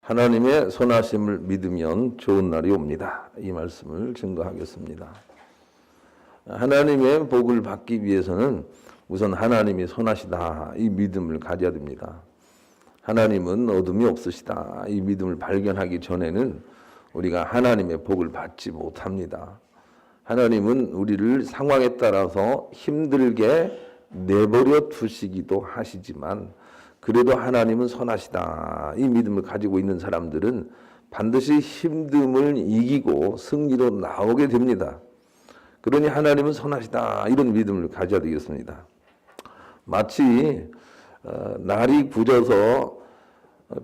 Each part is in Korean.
하나님의 선하심을 믿으면 좋은 날이 옵니다. 이 말씀을 증거하겠습니다. 하나님의 복을 받기 위해서는 우선 하나님이 선하시다 이 믿음을 가져야 됩니다. 하나님은 어둠이 없으시다 이 믿음을 발견하기 전에는 우리가 하나님의 복을 받지 못합니다. 하나님은 우리를 상황에 따라서 힘들게 내버려 두시기도 하시지만 그래도 하나님은 선하시다 이 믿음을 가지고 있는 사람들은 반드시 힘듦을 이기고 승리로 나오게 됩니다. 그러니 하나님은 선하시다 이런 믿음을 가져야 되겠습니다. 마치 날이 굳어서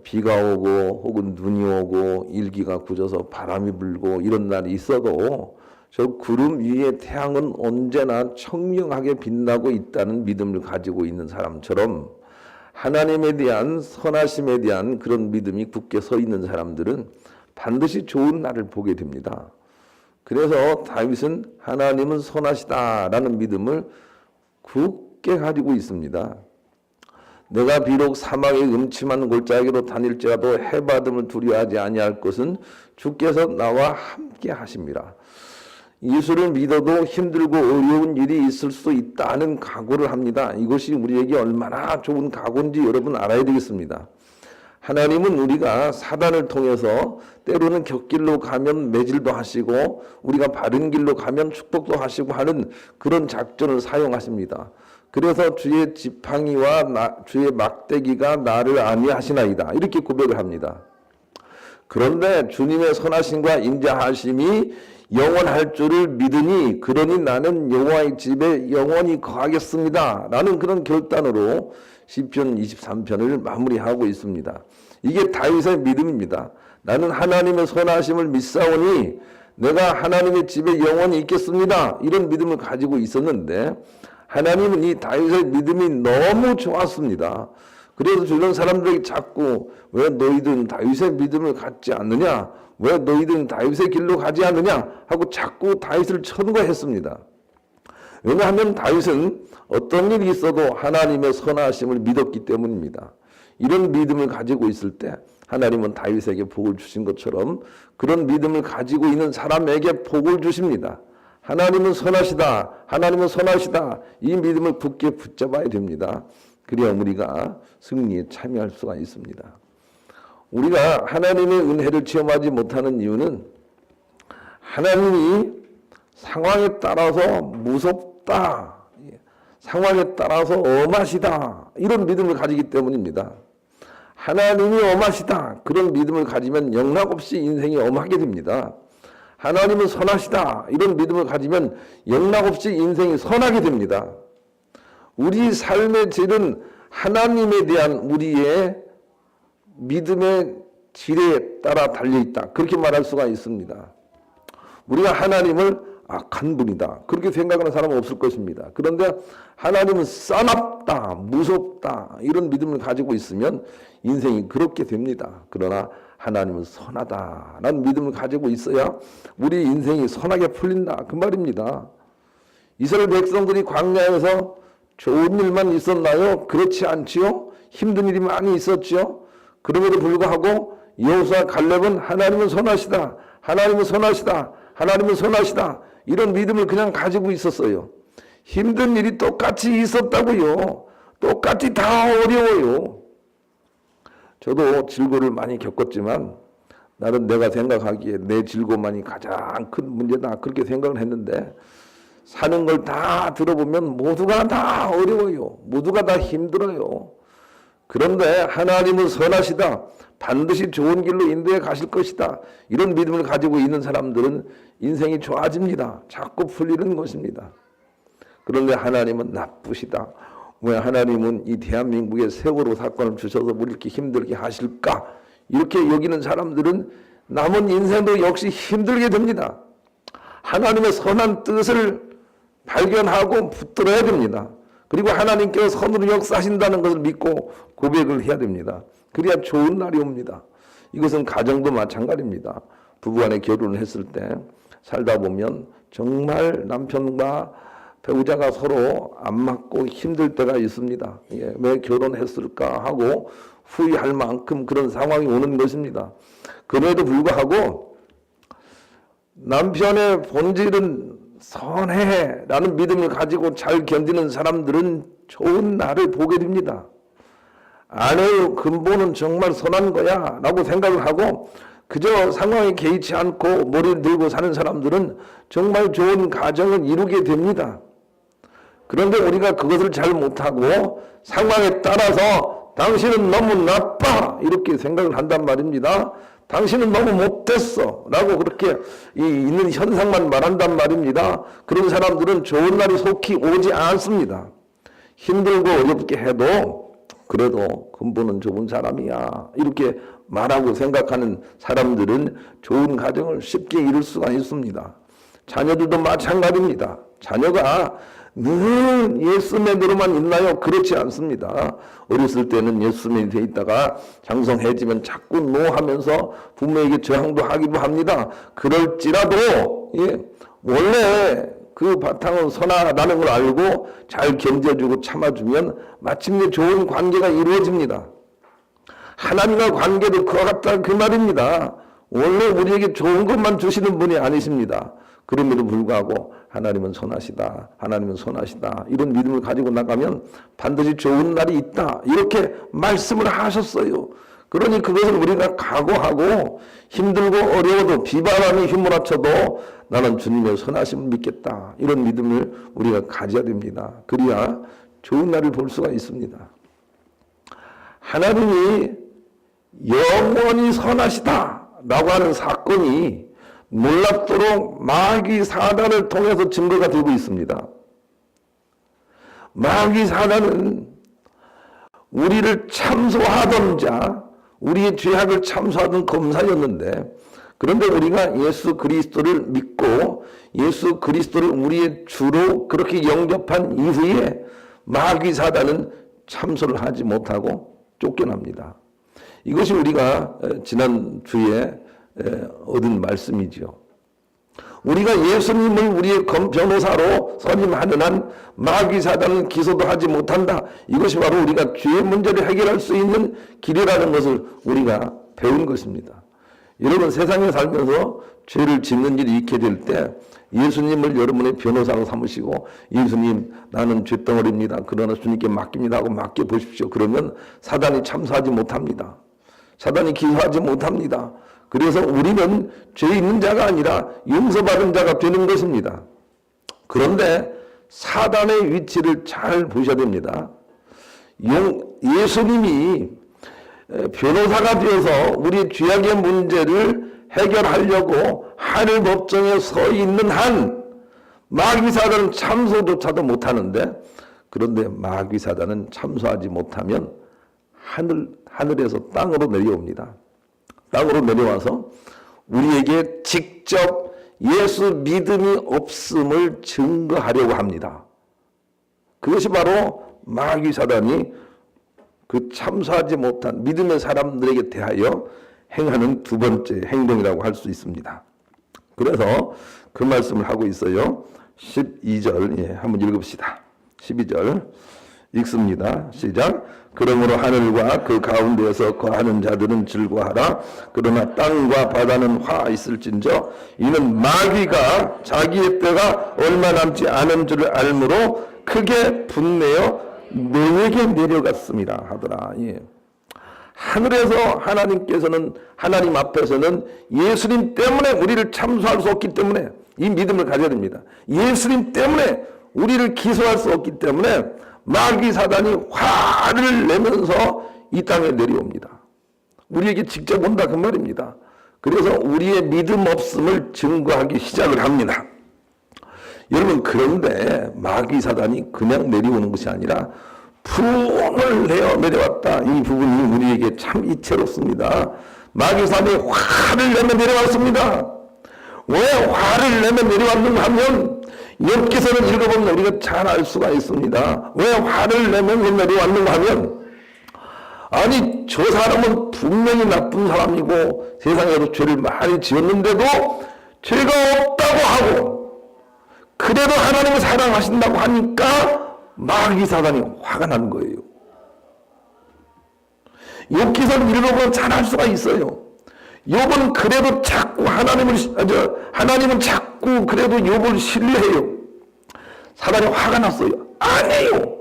비가 오고 혹은 눈이 오고 일기가 굳어서 바람이 불고 이런 날이 있어도 저 구름 위에 태양은 언제나 청명하게 빛나고 있다는 믿음을 가지고 있는 사람처럼 하나님에 대한 선하심에 대한 그런 믿음이 굳게 서 있는 사람들은 반드시 좋은 날을 보게 됩니다. 그래서 다윗은 하나님은 선하시다라는 믿음을 굳게 가지고 있습니다. 내가 비록 사망의 음침한 골짜기로 다닐지라도 해받음을 두려워하지 아니할 것은 주께서 나와 함께 하심이라. 예수를 믿어도 힘들고 어려운 일이 있을 수 있다는 각오를 합니다. 이것이 우리에게 얼마나 좋은 각오인지 여러분 알아야 되겠습니다. 하나님은 우리가 사단을 통해서 때로는 곁길로 가면 매질도 하시고 우리가 바른 길로 가면 축복도 하시고 하는 그런 작전을 사용하십니다. 그래서 주의 지팡이와 주의 막대기가 나를 안위하시나이다 이렇게 고백을 합니다. 그런데 주님의 선하심과 인자하심이 영원할 줄을 믿으니 그러니 나는 여호와의 집에 영원히 거하겠습니다 라는 그런 결단으로 시편 23편을 마무리하고 있습니다. 이게 다윗의 믿음입니다. 나는 하나님의 선하심을 믿사오니 내가 하나님의 집에 영원히 있겠습니다 이런 믿음을 가지고 있었는데 하나님은 이 다윗의 믿음이 너무 좋았습니다. 그래서 주변 사람들에게 자꾸 왜 너희들은 다윗의 믿음을 갖지 않느냐, 왜 너희들은 다윗의 길로 가지 않느냐 하고 자꾸 다윗을 천거했습니다. 왜냐하면 다윗은 어떤 일이 있어도 하나님의 선하심을 믿었기 때문입니다. 이런 믿음을 가지고 있을 때 하나님은 다윗에게 복을 주신 것처럼 그런 믿음을 가지고 있는 사람에게 복을 주십니다. 하나님은 선하시다, 하나님은 선하시다 이 믿음을 굳게 붙잡아야 됩니다. 그래야 우리가 승리에 참여할 수가 있습니다. 우리가 하나님의 은혜를 체험하지 못하는 이유는 하나님이 상황에 따라서 무섭다, 상황에 따라서 엄하시다 이런 믿음을 가지기 때문입니다. 하나님이 엄하시다 그런 믿음을 가지면 영락없이 인생이 엄하게 됩니다. 하나님은 선하시다 이런 믿음을 가지면 영락없이 인생이 선하게 됩니다. 우리 삶의 질은 하나님에 대한 우리의 믿음의 질에 따라 달려있다 그렇게 말할 수가 있습니다. 우리가 하나님을 악한 분이다 그렇게 생각하는 사람은 없을 것입니다. 그런데 하나님은 싸납다 무섭다 이런 믿음을 가지고 있으면 인생이 그렇게 됩니다. 그러나 하나님은 선하다라는 믿음을 가지고 있어야 우리 인생이 선하게 풀린다 그 말입니다. 이스라엘 백성들이 광야에서 좋은 일만 있었나요? 그렇지 않지요. 힘든 일이 많이 있었지요. 그럼에도 불구하고 여호수아 갈렙은 하나님은 선하시다, 하나님은 선하시다, 하나님은 선하시다 이런 믿음을 그냥 가지고 있었어요. 힘든 일이 똑같이 있었다고요. 똑같이 다 어려워요. 저도 질고를 많이 겪었지만 나는 내가 생각하기에 내 질고만이 가장 큰 문제다 그렇게 생각을 했는데 사는 걸 다 들어보면 모두가 다 어려워요. 모두가 다 힘들어요. 그런데 하나님은 선하시다. 반드시 좋은 길로 인도해 가실 것이다. 이런 믿음을 가지고 있는 사람들은 인생이 좋아집니다. 자꾸 풀리는 것입니다. 그런데 하나님은 나쁘시다. 왜 하나님은 이 대한민국에 세월호 사건을 주셔서 우리 이렇게 힘들게 하실까? 이렇게 여기는 사람들은 남은 인생도 역시 힘들게 됩니다. 하나님의 선한 뜻을 발견하고 붙들어야 됩니다. 그리고 하나님께서 선으로 역사하신다는 것을 믿고 고백을 해야 됩니다. 그래야 좋은 날이 옵니다. 이것은 가정도 마찬가지입니다. 부부간에 결혼을 했을 때 살다 보면 정말 남편과 배우자가 서로 안 맞고 힘들 때가 있습니다. 왜 결혼했을까 하고 후회할 만큼 그런 상황이 오는 것입니다. 그럼에도 불구하고 남편의 본질은 선해라는 믿음을 가지고 잘 견디는 사람들은 좋은 날을 보게 됩니다. 아내의 근본은 정말 선한 거야 라고 생각을 하고 그저 상황에 개의치 않고 머리를 들고 사는 사람들은 정말 좋은 가정을 이루게 됩니다. 그런데 우리가 그것을 잘 못하고 상황에 따라서 당신은 너무 나빠 이렇게 생각을 한단 말입니다. 당신은 너무 못됐어 라고 그렇게 있는 현상만 말한단 말입니다. 그런 사람들은 좋은 날이 속히 오지 않습니다. 힘들고 어렵게 해도 그래도 근본은 좋은 사람이야 이렇게 말하고 생각하는 사람들은 좋은 가정을 쉽게 이룰 수가 있습니다. 자녀들도 마찬가지입니다. 자녀가 늘 예수맨으로만 있나요? 그렇지 않습니다. 어렸을 때는 예수맨이 돼 있다가 장성해지면 자꾸 노하면서 부모에게 저항도 하기도 합니다. 그럴지라도 원래 그 바탕은 선하다는 걸 알고 잘 견뎌주고 참아주면 마침내 좋은 관계가 이루어집니다. 하나님과 관계도 그와 같다 그 말입니다. 원래 우리에게 좋은 것만 주시는 분이 아니십니다. 그럼에도 불구하고 하나님은 선하시다. 하나님은 선하시다. 이런 믿음을 가지고 나가면 반드시 좋은 날이 있다. 이렇게 말씀을 하셨어요. 그러니 그것을 우리가 각오하고 힘들고 어려워도 비바람이 휘몰아쳐도 나는 주님의 선하심을 믿겠다. 이런 믿음을 우리가 가져야 됩니다. 그래야 좋은 날을 볼 수가 있습니다. 하나님이 영원히 선하시다 라고 하는 사건이 놀랍도록 마귀 사단을 통해서 증거가 되고 있습니다. 마귀 사단은 우리를 참소하던 자, 우리의 죄악을 참소하던 검사였는데 그런데 우리가 예수 그리스도를 믿고 예수 그리스도를 우리의 주로 그렇게 영접한 이후에 마귀 사단은 참소를 하지 못하고 쫓겨납니다. 이것이 우리가 지난 주에 얻은 말씀이죠. 우리가 예수님을 우리의 변호사로 선임하는 한 마귀 사단은 기소도 하지 못한다. 이것이 바로 우리가 죄의 문제를 해결할 수 있는 길이라는 것을 우리가 배운 것입니다. 여러분 세상에 살면서 죄를 짓는 일이 있게 될 때 예수님을 여러분의 변호사로 삼으시고 예수님 나는 죄덩어리입니다. 그러나 주님께 맡깁니다 하고 맡겨보십시오. 그러면 사단이 참소하지 못합니다. 사단이 기소하지 못합니다. 그래서 우리는 죄 있는 자가 아니라 용서받은 자가 되는 것입니다. 그런데 사단의 위치를 잘 보셔야 됩니다. 예수님이 변호사가 되어서 우리 죄악의 문제를 해결하려고 하늘 법정에 서 있는 한 마귀 사단은 참소조차도 못하는데 그런데 마귀 사단은 참소하지 못하면 하늘에서 땅으로 내려옵니다. 땅으로 내려와서 우리에게 직접 예수 믿음이 없음을 증거하려고 합니다. 그것이 바로 마귀 사단이 그 참소하지 못한 믿음의 사람들에게 대하여 행하는 두 번째 행동이라고 할 수 있습니다. 그래서 그 말씀을 하고 있어요. 12절 한번 읽읍시다. 12절 읽습니다. 시작. 그러므로 하늘과 그 가운데에서 거하는 자들은 즐거워하라. 그러나 땅과 바다는 화 있을진저 이는 마귀가 자기의 때가 얼마 남지 않은 줄을 알므로 크게 분내어 너에게 내려갔습니다 하더라. 하늘에서 하나님께서는 하나님 앞에서는 예수님 때문에 우리를 참소할 수 없기 때문에 이 믿음을 가져야 됩니다. 예수님 때문에 우리를 기소할 수 없기 때문에 마귀 사단이 화를 내면서 이 땅에 내려옵니다. 우리에게 직접 온다 그 말입니다. 그래서 우리의 믿음 없음을 증거하기 시작을 합니다. 여러분 그런데 마귀 사단이 그냥 내려오는 것이 아니라 풍을 내어 내려왔다. 이 부분이 우리에게 참 이채롭습니다. 마귀 사단이 화를 내며 내려왔습니다. 왜 화를 내며 내려왔는가 하면 엽기서는 읽어보면 우리가 잘 알 수가 있습니다. 왜 화를 내며 내려왔는가 하면 아니 저 사람은 분명히 나쁜 사람이고 세상에서 죄를 많이 지었는데도 죄가 없다고 하고 그래도 하나님을 사랑하신다고 하니까 마귀 사단이 화가 나는 거예요. 욥기서를 읽어보면 잘 알 수가 있어요. 욥은 그래도 자꾸 하나님은 자꾸 그래도 욥을 신뢰해요. 사단이 화가 났어요. 아니에요.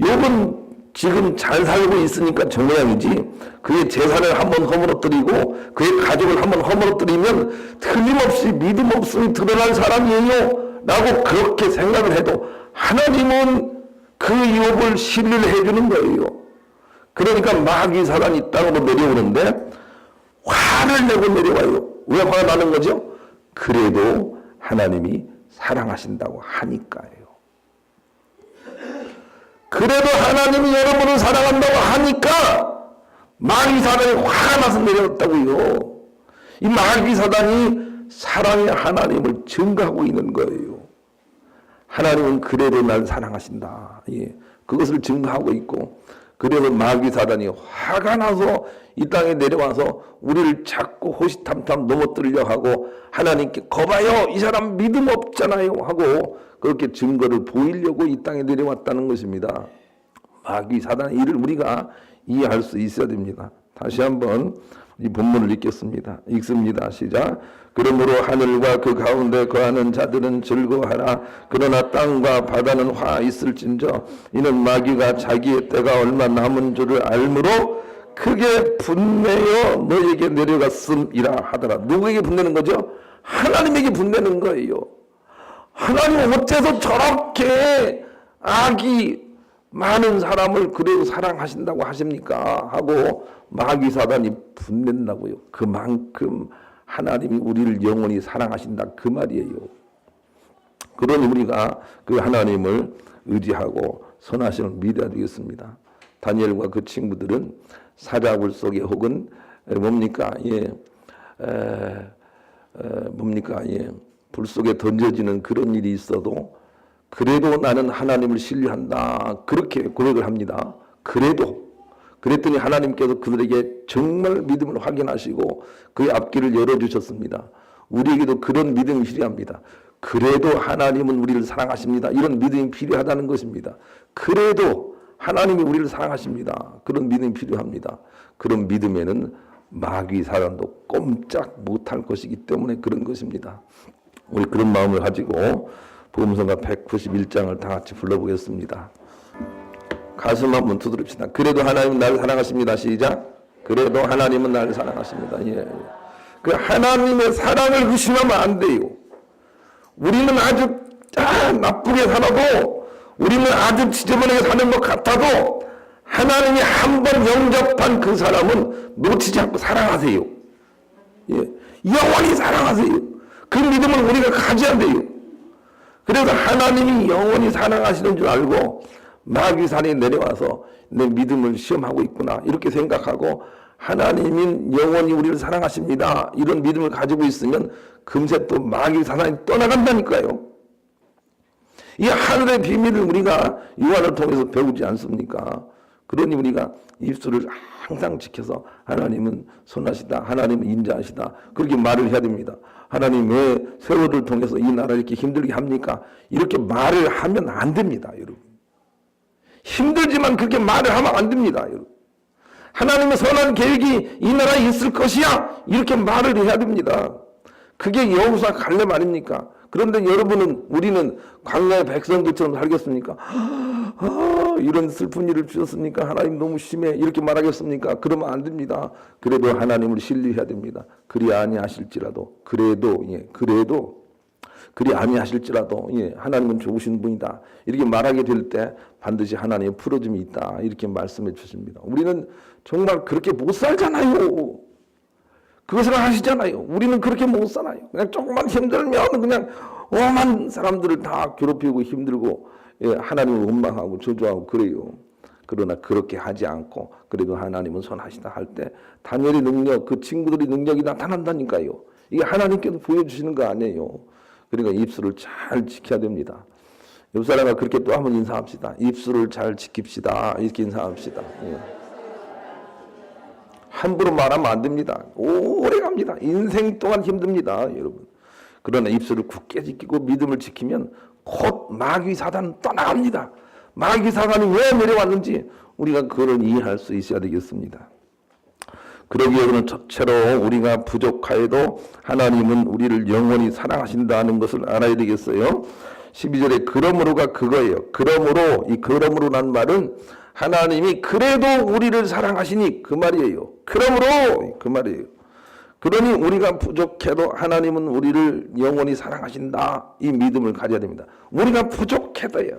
욥은 지금 잘 살고 있으니까 저 모양이지, 그의 재산을 한번 허물어뜨리고 그의 가족을 한번 허물어뜨리면 틀림없이 믿음 없음이 드러날 사람이에요 라고 그렇게 생각을 해도 하나님은 그 욥을 신뢰를 해주는 거예요. 그러니까 마귀 사단이 땅으로 내려오는데 화를 내고 내려와요. 왜 화가 나는 거죠? 그래도 하나님이 사랑하신다고 하니까요. 그래도 하나님이 여러분을 사랑한다고 하니까 마귀 사단이 화가 나서 내려왔다고요. 이 마귀 사단이 사랑의 하나님을 증거하고 있는 거예요. 하나님은 그래도 날 사랑하신다. 예, 그것을 증거하고 있고, 그래서 마귀 사단이 화가 나서 이 땅에 내려와서 우리를 자꾸 호시탐탐 넘어뜨리려 하고, 하나님께 거봐요, 이 사람 믿음 없잖아요 하고 그렇게 증거를 보이려고 이 땅에 내려왔다는 것입니다. 마귀 사단의 일을 우리가 이해할 수 있어야 됩니다. 다시 한번 이 본문을 읽습니다. 시작. 그러므로 하늘과 그 가운데 거하는 자들은 즐거워하라. 그러나 땅과 바다는 화 있을진저 이는 마귀가 자기의 때가 얼마 남은 줄을 알므로 크게 분내어 너에게 내려갔음이라 하더라. 누구에게 분내는 거죠? 하나님에게 분내는 거예요. 하나님 어째서 저렇게 악이 많은 사람을 그래도 사랑하신다고 하십니까? 하고 마귀 사단이 분낸다고요. 그만큼 하나님이 우리를 영원히 사랑하신다 그 말이에요. 그러니 우리가 그 하나님을 의지하고 선하심을 믿어야 되겠습니다. 다니엘과 그 친구들은 사자굴 속에 혹은 불 속에 던져지는 그런 일이 있어도 그래도 나는 하나님을 신뢰한다 그렇게 고백을 합니다. 그랬더니 하나님께서 그들에게 정말 믿음을 확인하시고 그의 앞길을 열어주셨습니다. 우리에게도 그런 믿음이 필요합니다. 그래도 하나님은 우리를 사랑하십니다. 이런 믿음이 필요하다는 것입니다. 그래도 하나님이 우리를 사랑하십니다. 그런 믿음이 필요합니다. 그런 믿음에는 마귀 사단도 꼼짝 못할 것이기 때문에 그런 것입니다. 우리 그런 마음을 가지고 복음성가 191장을 다 같이 불러보겠습니다. 가슴 한번 두드립시다. 그래도 하나님은 나를 사랑하십니다. 시작. 그래도 하나님은 나를 사랑하십니다. 예. 그 하나님의 사랑을 의심하면 안 돼요. 우리는 아주 나쁘게 살아도, 우리는 아주 지저분하게 사는 것 같아도 하나님이 한 번 영접한 그 사람은 놓치지 않고 사랑하세요. 예. 영원히 사랑하세요. 그 믿음을 우리가 가져야 돼요. 그래서 하나님이 영원히 사랑하시는 줄 알고 마귀 산에 내려와서 내 믿음을 시험하고 있구나 이렇게 생각하고 하나님은 영원히 우리를 사랑하십니다. 이런 믿음을 가지고 있으면 금세 또 마귀 사단이 떠나간다니까요. 이 하늘의 비밀을 우리가 요한을 통해서 배우지 않습니까? 그러니 우리가 입술을 항상 지켜서 하나님은 선하시다, 하나님은 인자하시다 그렇게 말을 해야 됩니다. 하나님 왜 세월을 통해서 이 나라를 이렇게 힘들게 합니까? 이렇게 말을 하면 안 됩니다, 여러분. 힘들지만 그렇게 말을 하면 안 됩니다, 여러분. 하나님의 선한 계획이 이 나라에 있을 것이야 이렇게 말을 해야 됩니다. 그게 여호수아 갈렙 아닙니까? 그런데 우리는 광야의 백성들처럼 살겠습니까? 이런 슬픈 일을 주셨습니까? 하나님 너무 심해 이렇게 말하겠습니까? 그러면 안 됩니다. 그래도 하나님을 신뢰해야 됩니다. 그리 아니하실지라도 그리 아니하실지라도 하나님은 좋으신 분이다 이렇게 말하게 될 때 반드시 하나님의 풀어줌이 있다 이렇게 말씀해 주십니다. 우리는 정말 그렇게 못 살잖아요. 그것을 하시잖아요. 우리는 그렇게 못 살아요. 그냥 조금만 힘들면 그냥 오만 사람들을 다 괴롭히고 힘들고 하나님을 원망하고 저주하고 그래요. 그러나 그렇게 하지 않고 그래도 하나님은 선하시다 할 때 다니엘의 능력, 그 친구들의 능력이 나타난다니까요. 이게 하나님께서 보여주시는 거 아니에요. 그러니까 입술을 잘 지켜야 됩니다. 옆 사람과 그렇게 또 한번 인사합시다. 입술을 잘 지킵시다. 이렇게 인사합시다. 예. 함부로 말하면 안 됩니다. 오래 갑니다. 인생 동안 힘듭니다, 여러분. 그러나 입술을 굳게 지키고 믿음을 지키면 곧 마귀 사단은 떠나갑니다. 마귀 사단이 왜 내려왔는지 우리가 그걸 이해할 수 있어야 되겠습니다. 그러기 위해서는 첫째로 우리가 부족하여도 하나님은 우리를 영원히 사랑하신다는 것을 알아야 되겠어요. 12절에 그러므로가 그거예요. 그러므로, 이 그러므로란 말은 하나님이 그래도 우리를 사랑하시니 그 말이에요. 그러므로 그 말이에요. 그러니 우리가 부족해도 하나님은 우리를 영원히 사랑하신다. 이 믿음을 가져야 됩니다. 우리가 부족해도요.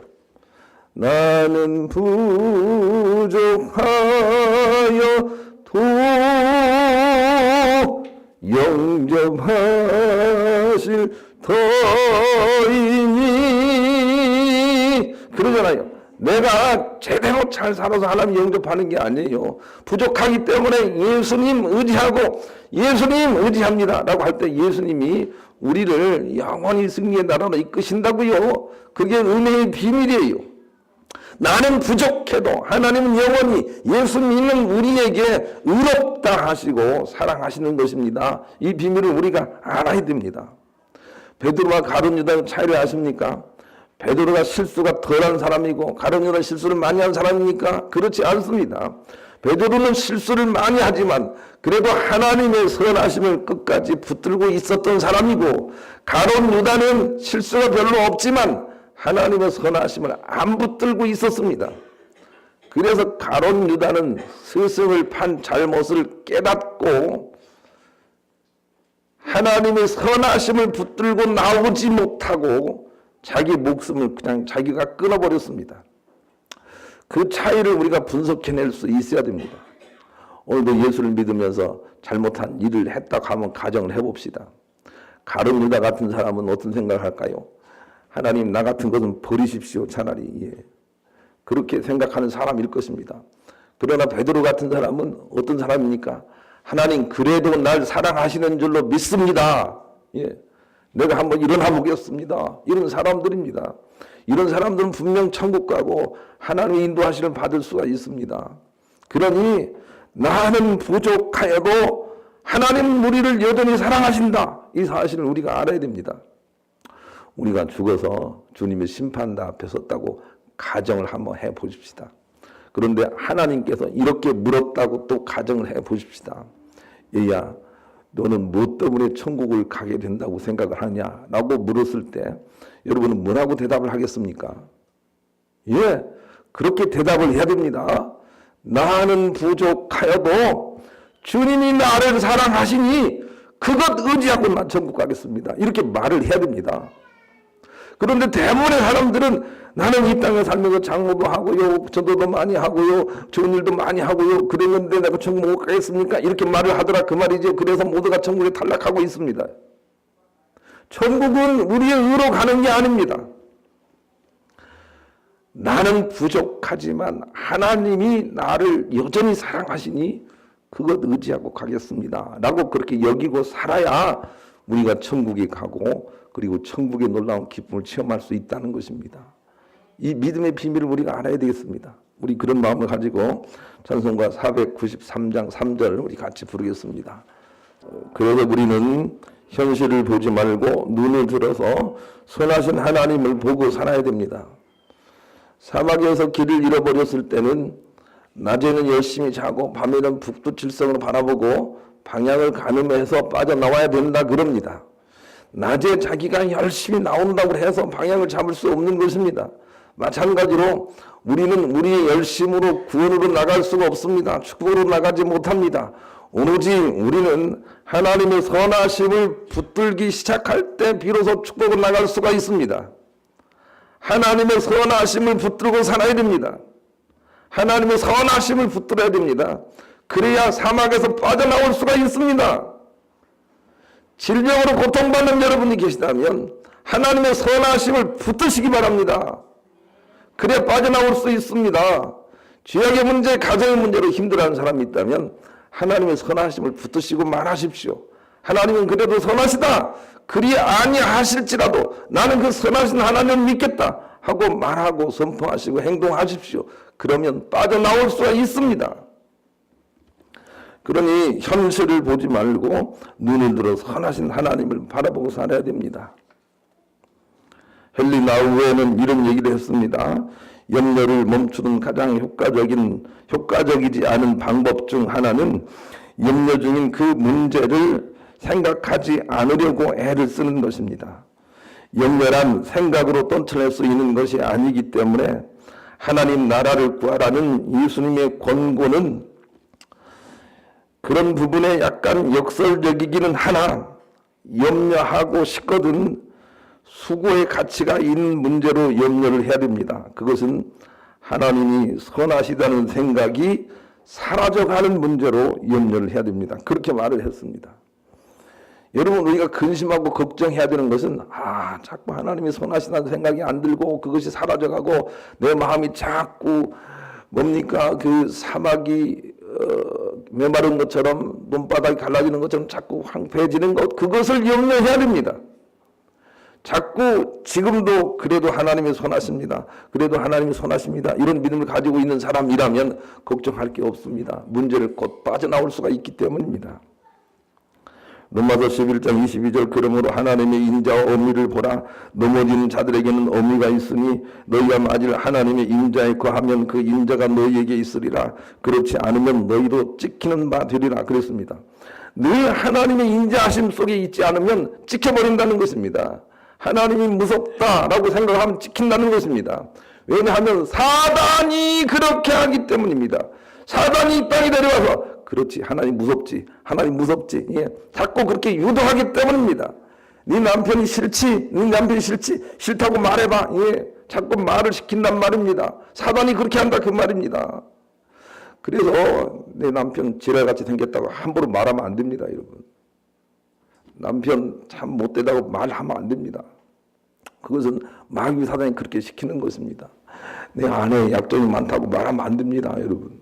나는 부족하여도 영접하실 터이니 그러잖아요. 내가 제대로 잘 살아서 하나님 영접하는 게 아니에요. 부족하기 때문에 예수님 의지하고 예수님 의지합니다 라고 할 때 예수님이 우리를 영원히 승리의 나라로 이끄신다고요. 그게 은혜의 비밀이에요. 나는 부족해도 하나님은 영원히 예수 믿는 우리에게 의롭다 하시고 사랑하시는 것입니다. 이 비밀을 우리가 알아야 됩니다. 베드로와 가룟 유다의 차이를 아십니까? 베드로가 실수가 덜한 사람이고 가룟 유다는 실수를 많이 한 사람입니까? 그렇지 않습니다. 베드로는 실수를 많이 하지만 그래도 하나님의 선하심을 끝까지 붙들고 있었던 사람이고 가룟 유다는 실수가 별로 없지만 하나님의 선하심을 안 붙들고 있었습니다. 그래서 가룟 유다는 스승을 판 잘못을 깨닫고 하나님의 선하심을 붙들고 나오지 못하고 자기 목숨을 그냥 자기가 끊어버렸습니다. 그 차이를 우리가 분석해낼 수 있어야 됩니다. 오늘도 예수를 믿으면서 잘못한 일을 했다 하면 가정을 해봅시다. 가룟 유다 같은 사람은 어떤 생각을 할까요? 하나님 나 같은 것은 버리십시오 차라리. 예. 그렇게 생각하는 사람일 것입니다. 그러나 베드로 같은 사람은 어떤 사람입니까? 하나님 그래도 날 사랑하시는 줄로 믿습니다. 예. 내가 한번 일어나 보겠습니다. 이런 사람들입니다. 이런 사람들은 분명 천국 가고 하나님의 인도하시를 받을 수가 있습니다. 그러니 나는 부족하여도 하나님 우리를 여전히 사랑하신다. 이 사실을 우리가 알아야 됩니다. 우리가 죽어서 주님의 심판대 앞에 섰다고 가정을 한번 해보십시다. 그런데 하나님께서 이렇게 물었다고 또 가정을 해보십시다. 얘야 너는 무엇 때문에 천국을 가게 된다고 생각을 하냐? 라고 물었을 때 여러분은 뭐라고 대답을 하겠습니까? 예, 그렇게 대답을 해야 됩니다. 나는 부족하여도 주님이 나를 사랑하시니 그것 의지하고 난 천국 가겠습니다. 이렇게 말을 해야 됩니다. 그런데 대부분의 사람들은 나는 이 땅에 살면서 장모도 하고요, 전도도 많이 하고요, 좋은 일도 많이 하고요, 그랬는데 내가 천국 못 가겠습니까? 이렇게 말을 하더라 그 말이죠. 그래서 모두가 천국에 탈락하고 있습니다. 천국은 우리의 의로 가는 게 아닙니다. 나는 부족하지만 하나님이 나를 여전히 사랑하시니 그것 의지하고 가겠습니다 라고 그렇게 여기고 살아야 우리가 천국에 가고 그리고 천국의 놀라운 기쁨을 체험할 수 있다는 것입니다. 이 믿음의 비밀을 우리가 알아야 되겠습니다. 우리 그런 마음을 가지고 찬송가 493장 3절 우리 같이 부르겠습니다. 그래서 우리는 현실을 보지 말고 눈을 들어서 선하신 하나님을 보고 살아야 됩니다. 사막에서 길을 잃어버렸을 때는 낮에는 열심히 자고 밤에는 북두칠성으로 바라보고 방향을 가늠해서 빠져나와야 된다 그럽니다. 낮에 자기가 열심히 나온다고 해서 방향을 잡을 수 없는 것입니다. 마찬가지로 우리는 우리의 열심으로 구원으로 나갈 수가 없습니다. 축복으로 나가지 못합니다. 오로지 우리는 하나님의 선하심을 붙들기 시작할 때 비로소 축복으로 나갈 수가 있습니다. 하나님의 선하심을 붙들고 살아야 됩니다. 하나님의 선하심을 붙들어야 됩니다. 그래야 사막에서 빠져나올 수가 있습니다. 질병으로 고통받는 여러분이 계시다면 하나님의 선하심을 붙드시기 바랍니다. 그래야 빠져나올 수 있습니다. 죄악의 문제, 가정의 문제로 힘들어하는 사람이 있다면 하나님의 선하심을 붙드시고 말하십시오. 하나님은 그래도 선하시다. 그리 아니하실지라도 나는 그 선하신 하나님을 믿겠다 하고 말하고 선포하시고 행동하십시오. 그러면 빠져나올 수가 있습니다. 그러니 현실을 보지 말고 눈을 들어 선하신 하나님을 바라보고 살아야 됩니다. 헨리 나우에는 이런 얘기를 했습니다. 염려를 멈추는 가장 효과적이지 않은 방법 중 하나는 염려 중인 그 문제를 생각하지 않으려고 애를 쓰는 것입니다. 염려란 생각으로 떨쳐낼 수 있는 것이 아니기 때문에 하나님 나라를 구하라는 예수님의 권고는 그런 부분에 약간 역설적이기는 하나 염려하고 싶거든 수고의 가치가 있는 문제로 염려를 해야 됩니다. 그것은 하나님이 선하시다는 생각이 사라져가는 문제로 염려를 해야 됩니다. 그렇게 말을 했습니다. 여러분, 우리가 근심하고 걱정해야 되는 것은 자꾸 하나님이 선하시다는 생각이 안 들고 그것이 사라져가고 내 마음이 자꾸 뭡니까 그 사막이 메마른 것처럼 눈바닥이 갈라지는 것처럼 자꾸 황폐해지는 것, 그것을 염려해야 됩니다. 자꾸 지금도 그래도 하나님이 선하십니다. 그래도 하나님이 선하십니다. 이런 믿음을 가지고 있는 사람이라면 걱정할 게 없습니다. 문제를 곧 빠져나올 수가 있기 때문입니다. 로마서 11장 22절 그러므로 하나님의 인자와 어미를 보라. 넘어지는 자들에게는 어미가 있으니 너희가 맞을 하나님의 인자에 거하면 그 인자가 너희에게 있으리라. 그렇지 않으면 너희도 찍히는 바 되리라 그랬습니다. 늘 하나님의 인자하심 속에 있지 않으면 찍혀버린다는 것입니다. 하나님이 무섭다라고 생각하면 찍힌다는 것입니다. 왜냐하면 사단이 그렇게 하기 때문입니다. 사단이 이 땅에 내려와서 그렇지 하나님 무섭지 하나님 무섭지 자꾸 그렇게 유도하기 때문입니다. 네 남편이 싫지 네 남편이 싫지 싫다고 말해봐 자꾸 말을 시킨단 말입니다. 사단이 그렇게 한다 그 말입니다. 그래서 내 남편 지랄같이 생겼다고 함부로 말하면 안 됩니다. 여러분, 남편 참 못되다고 말하면 안 됩니다. 그것은 마귀 사단이 그렇게 시키는 것입니다. 내 아내의 약점이 많다고 말하면 안 됩니다. 여러분,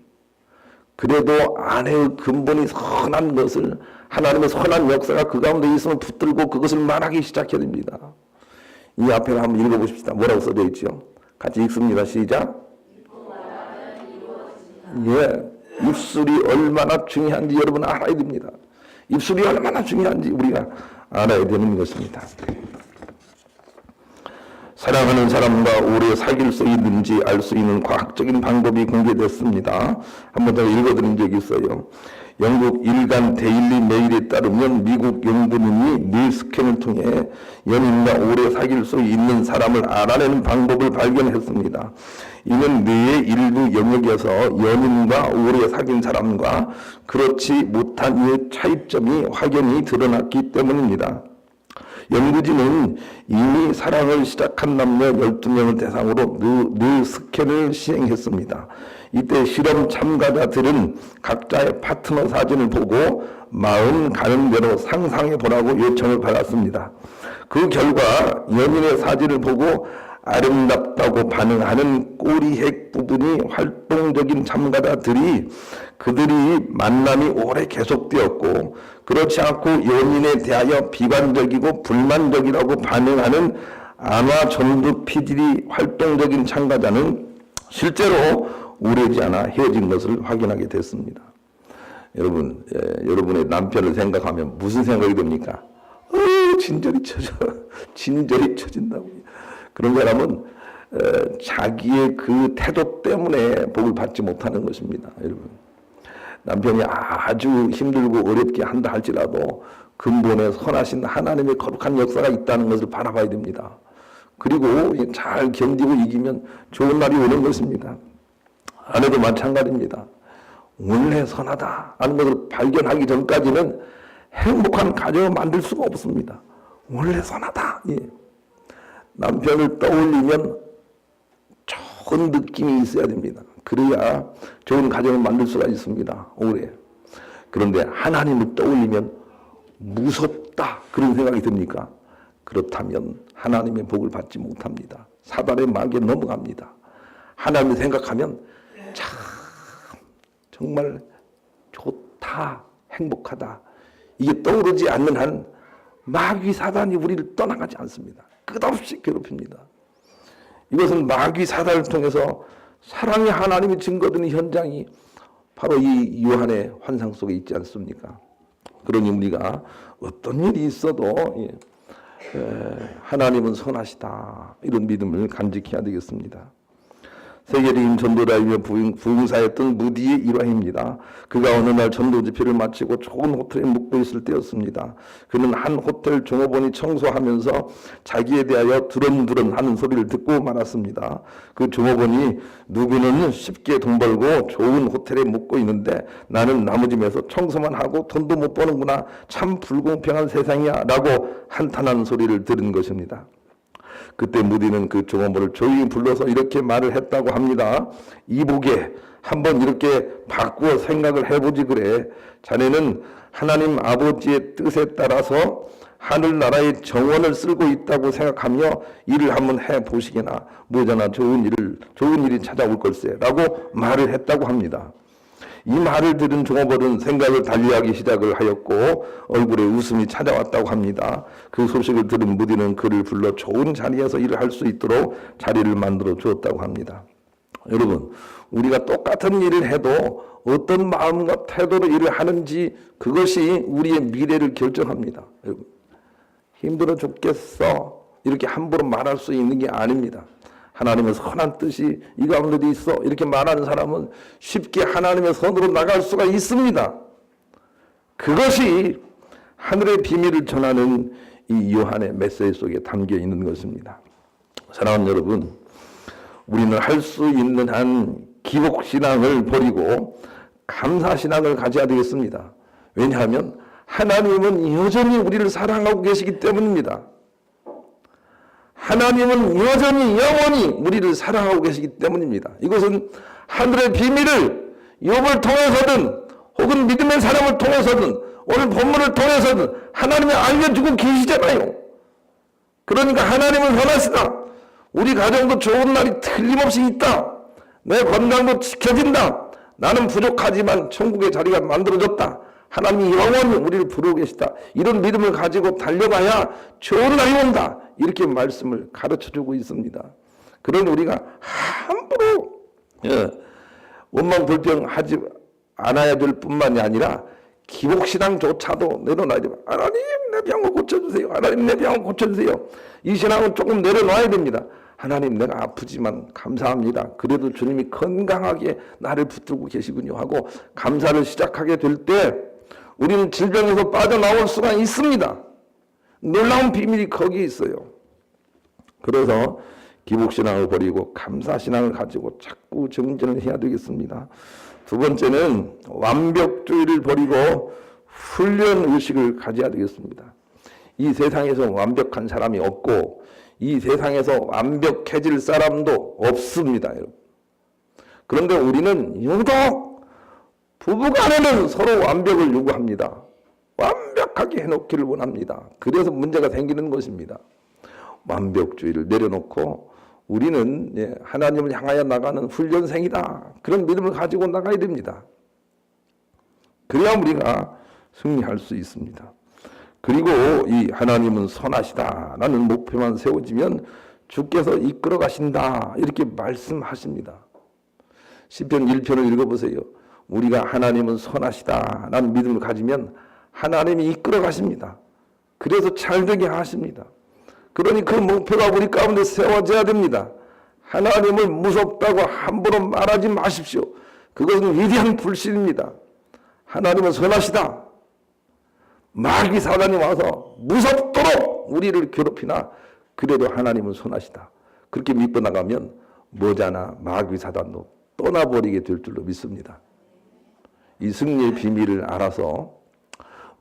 그래도 아내의 근본이 선한 것을 하나님의 선한 역사가 그 가운데 있으면 붙들고 그것을 말하기 시작해야 됩니다. 이 앞에 한번 읽어보십시다. 뭐라고 써져 있죠? 같이 읽습니다. 시작. 입술이 얼마나 중요한지 여러분 알아야 됩니다. 입술이 얼마나 중요한지 우리가 알아야 되는 것입니다. 사랑하는 사람과 오래 사귈 수 있는지 알 수 있는 과학적인 방법이 공개됐습니다. 한번 더 읽어드린 적이 있어요. 영국 일간 데일리 메일에 따르면 미국 연구진이 뇌 스캔을 통해 연인과 오래 사귈 수 있는 사람을 알아내는 방법을 발견했습니다. 이는 뇌의 일부 영역에서 연인과 오래 사귄 사람과 그렇지 못한 이의 차이점이 확연히 드러났기 때문입니다. 연구진은 이미 사랑을 시작한 남녀 12명을 대상으로 뇌 스캔을 시행했습니다. 이때 실험 참가자들은 각자의 파트너 사진을 보고 마음 가는 대로 상상해 보라고 요청을 받았습니다. 그 결과 연인의 사진을 보고 아름답다고 반응하는 꼬리핵 부분이 활동적인 참가자들이 그들이 만남이 오래 계속되었고 그렇지 않고 연인에 대하여 비관적이고 불만적이라고 반응하는 안화 전두 피질이 활동적인 참가자는 실제로 오래지 않아 헤어진 것을 확인하게 됐습니다. 여러분, 여러분의 남편을 생각하면 무슨 생각이 듭니까? 진절이 쳐져. 진절이 쳐진다고. 그런 사람은 자기의 그 태도 때문에 복을 받지 못하는 것입니다. 여러분, 남편이 아주 힘들고 어렵게 한다 할지라도 근본에 선하신 하나님의 거룩한 역사가 있다는 것을 바라봐야 됩니다. 그리고 잘 견디고 이기면 좋은 날이 오는 것입니다. 아내도 마찬가지입니다. 원래 선하다 하는 것을 발견하기 전까지는 행복한 가정을 만들 수가 없습니다. 원래 선하다. 남편을 떠올리면 좋은 느낌이 있어야 됩니다. 그래야 좋은 가정을 만들 수가 있습니다. 오래. 그런데 하나님을 떠올리면 무섭다 그런 생각이 듭니까? 그렇다면 하나님의 복을 받지 못합니다. 사단의 마귀에 넘어갑니다. 하나님을 생각하면 참 정말 좋다, 행복하다 이게 떠오르지 않는 한 마귀 사단이 우리를 떠나가지 않습니다. 끝없이 괴롭힙니다. 이것은 마귀 사단을 통해서 사랑의 하나님이 증거되는 현장이 바로 이 요한의 환상 속에 있지 않습니까? 그러니 우리가 어떤 일이 있어도 하나님은 선하시다 이런 믿음을 간직해야 되겠습니다. 세계적인 전도자이며 부흥사였던 무디의 일화입니다. 그가 어느 날 전도 집회를 마치고 좋은 호텔에 묵고 있을 때였습니다. 그는 한 호텔 종업원이 청소하면서 자기에 대하여 두런두런 하는 소리를 듣고 말았습니다. 그 종업원이 누구는 쉽게 돈 벌고 좋은 호텔에 묵고 있는데 나는 나무집에서 청소만 하고 돈도 못 버는구나. 참 불공평한 세상이야 라고 한탄하는 소리를 들은 것입니다. 그때 무디는 그 종업원을 조용히 불러서 이렇게 말을 했다고 합니다. 이보게, 한번 이렇게 바꾸어 생각을 해보지 그래. 자네는 하나님 아버지의 뜻에 따라서 하늘나라의 정원을 쓸고 있다고 생각하며 일을 한번 해보시게나. 뭐잖아, 좋은 일이 찾아올 걸세 라고 말을 했다고 합니다. 이 말을 들은 종업원은 생각을 달리하기 시작을 하였고 얼굴에 웃음이 찾아왔다고 합니다. 그 소식을 들은 무디는 그를 불러 좋은 자리에서 일을 할 수 있도록 자리를 만들어 주었다고 합니다. 여러분, 우리가 똑같은 일을 해도 어떤 마음과 태도로 일을 하는지 그것이 우리의 미래를 결정합니다. 여러분, 힘들어 죽겠어 이렇게 함부로 말할 수 있는 게 아닙니다. 하나님의 선한 뜻이 이 가운데도 있어 이렇게 말하는 사람은 쉽게 하나님의 선으로 나갈 수가 있습니다. 그것이 하늘의 비밀을 전하는 이 요한의 메시지 속에 담겨 있는 것입니다. 사랑하는 여러분, 우리는 할 수 있는 한 기복신앙을 버리고 감사신앙을 가져야 되겠습니다. 왜냐하면 하나님은 여전히 우리를 사랑하고 계시기 때문입니다. 하나님은 여전히 영원히 우리를 사랑하고 계시기 때문입니다. 이것은 하늘의 비밀을 욥을 통해서든 혹은 믿음의 사람을 통해서든 오늘 본문을 통해서든 하나님이 알려주고 계시잖아요. 그러니까 하나님은 선하시다. 우리 가정도 좋은 날이 틀림없이 있다. 내 건강도 지켜진다. 나는 부족하지만 천국의 자리가 만들어졌다. 하나님이 영원히 우리를 부르고 계시다. 이런 믿음을 가지고 달려가야 좋은 날이 온다. 이렇게 말씀을 가르쳐주고 있습니다. 그런 우리가 함부로 원망불평하지 않아야 될 뿐만이 아니라 기복신앙조차도 내려놔야 됩니다. 하나님 내 병을 고쳐주세요. 하나님 내 병을 고쳐주세요. 이 신앙은 조금 내려놔야 됩니다. 하나님 내가 아프지만 감사합니다. 그래도 주님이 건강하게 나를 붙들고 계시군요 하고 감사를 시작하게 될 때 우리는 질병에서 빠져나올 수가 있습니다. 놀라운 비밀이 거기에 있어요. 그래서 기복신앙을 버리고 감사신앙을 가지고 자꾸 정진을 해야 되겠습니다. 두 번째는 완벽주의를 버리고 훈련의식을 가져야 되겠습니다. 이 세상에서 완벽한 사람이 없고 이 세상에서 완벽해질 사람도 없습니다. 여러분. 그런데 우리는 유독 부부간에는 서로 완벽을 요구합니다. 완벽하게 해놓기를 원합니다. 그래서 문제가 생기는 것입니다. 완벽주의를 내려놓고 우리는 하나님을 향하여 나가는 훈련생이다. 그런 믿음을 가지고 나가야 됩니다. 그래야 우리가 승리할 수 있습니다. 그리고 이 하나님은 선하시다라는 목표만 세워지면 주께서 이끌어 가신다 이렇게 말씀하십니다. 시편 1편을 읽어보세요. 우리가 하나님은 선하시다라는 믿음을 가지면 하나님이 이끌어 가십니다. 그래서 잘되게 하십니다. 그러니 그 목표가 우리 가운데 세워져야 됩니다. 하나님을 무섭다고 함부로 말하지 마십시오. 그것은 위대한 불신입니다. 하나님은 선하시다. 마귀 사단이 와서 무섭도록 우리를 괴롭히나 그래도 하나님은 선하시다. 그렇게 믿고 나가면 머지않아 마귀 사단도 떠나버리게 될 줄로 믿습니다. 이 승리의 비밀을 알아서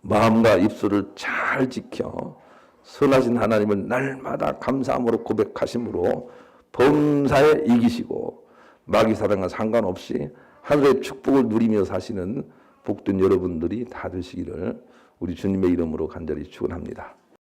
마음과 입술을 잘 지켜 선하신 하나님을 날마다 감사함으로 고백하심으로 범사에 이기시고 마귀 사단과 상관없이 하늘의 축복을 누리며 사시는 복된 여러분들이 다 되시기를 우리 주님의 이름으로 간절히 축원합니다.